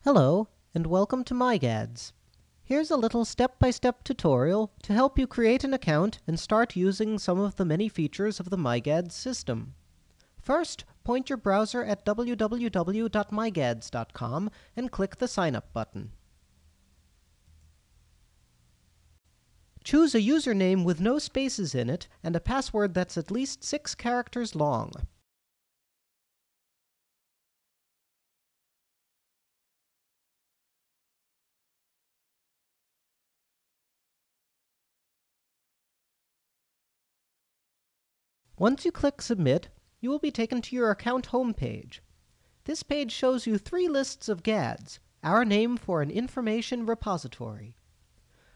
Hello, and welcome to MyGADs. Here's a little step-by-step tutorial to help you create an account and start using some of the many features of the MyGADs system. First, point your browser at www.mygads.com and click the Sign Up button. Choose a username with no spaces in it and a password that's at least 6 characters long. Once you click Submit, you will be taken to your account homepage. This page shows you 3 lists of GADs, our name for an information repository.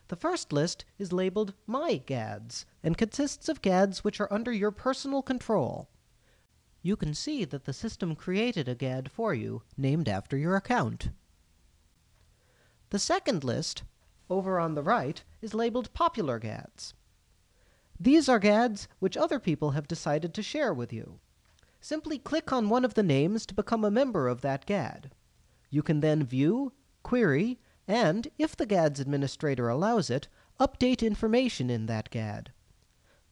The first list is labeled MyGADs and consists of GADs which are under your personal control. You can see that the system created a GAD for you named after your account. The second list, over on the right, is labeled Popular GADs. These are GADs which other people have decided to share with you. Simply click on one of the names to become a member of that GAD. You can then view, query, and, if the GAD's administrator allows it, update information in that GAD.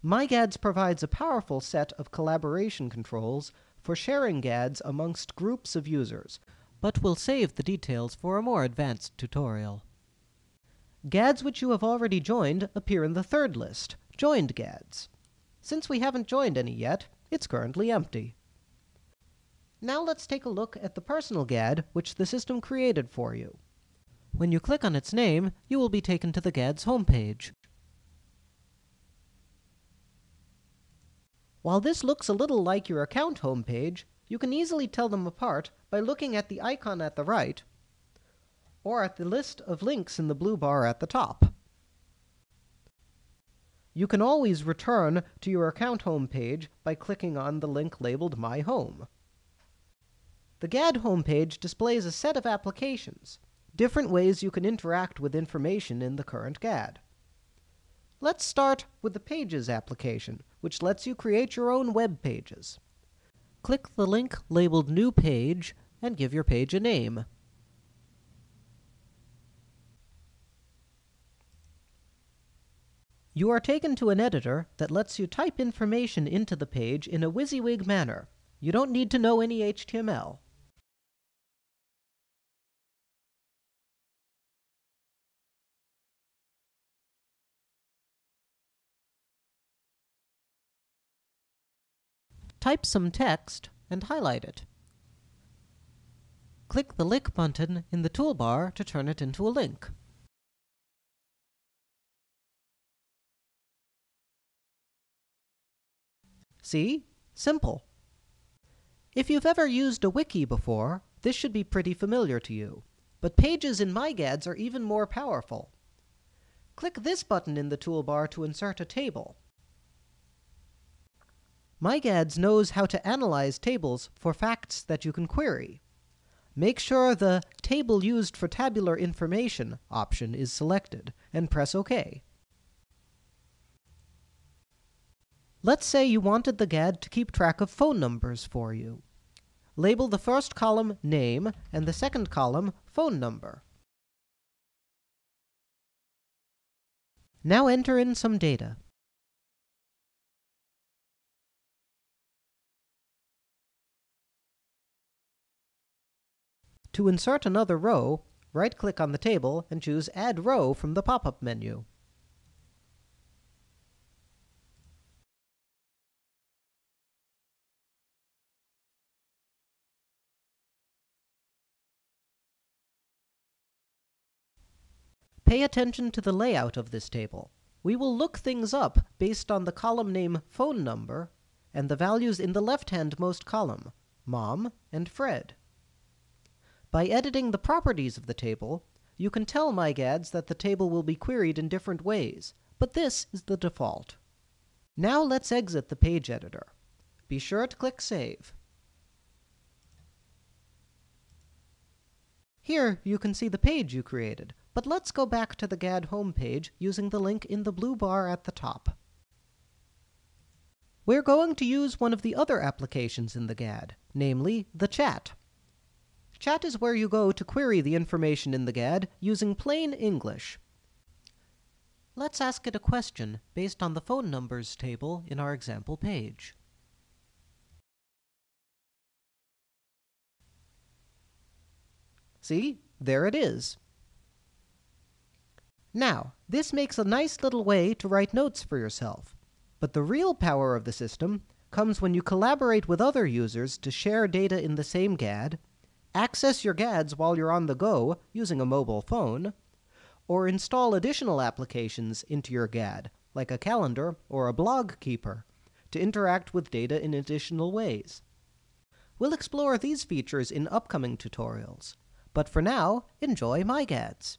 MyGADs provides a powerful set of collaboration controls for sharing GADs amongst groups of users, but we'll save the details for a more advanced tutorial. GADs which you have already joined appear in the third list, Joined GADs. Since we haven't joined any yet, it's currently empty. Now let's take a look at the personal GAD which the system created for you. When you click on its name, you will be taken to the GAD's homepage. While this looks a little like your account homepage, you can easily tell them apart by looking at the icon at the right or at the list of links in the blue bar at the top. You can always return to your account homepage by clicking on the link labeled My Home. The GAD homepage displays a set of applications, different ways you can interact with information in the current GAD. Let's start with the Pages application, which lets you create your own web pages. Click the link labeled New Page and give your page a name. You are taken to an editor that lets you type information into the page in a WYSIWYG manner. You don't need to know any HTML. Type some text and highlight it. Click the link button in the toolbar to turn it into a link. See? Simple. If you've ever used a wiki before, this should be pretty familiar to you. But pages in MyGADs are even more powerful. Click this button in the toolbar to insert a table. MyGADs knows how to analyze tables for facts that you can query. Make sure the Table Used for Tabular Information option is selected, and press OK. Let's say you wanted the GAD to keep track of phone numbers for you. Label the first column Name and the second column Phone Number. Now enter in some data. To insert another row, right-click on the table and choose Add Row from the pop-up menu. Pay attention to the layout of this table. We will look things up based on the column name Phone Number and the values in the left-handmost column, Mom and Fred. By editing the properties of the table, you can tell MyGADs that the table will be queried in different ways, but this is the default. Now let's exit the page editor. Be sure to click Save. Here you can see the page you created, but let's go back to the GAD homepage using the link in the blue bar at the top. We're going to use one of the other applications in the GAD, namely the chat. Chat is where you go to query the information in the GAD using plain English. Let's ask it a question based on the phone numbers table in our example page. See, there it is. Now, this makes a nice little way to write notes for yourself. But the real power of the system comes when you collaborate with other users to share data in the same GAD, access your GADs while you're on the go using a mobile phone, or install additional applications into your GAD, like a calendar or a blog keeper, to interact with data in additional ways. We'll explore these features in upcoming tutorials, but for now, enjoy MyGADs.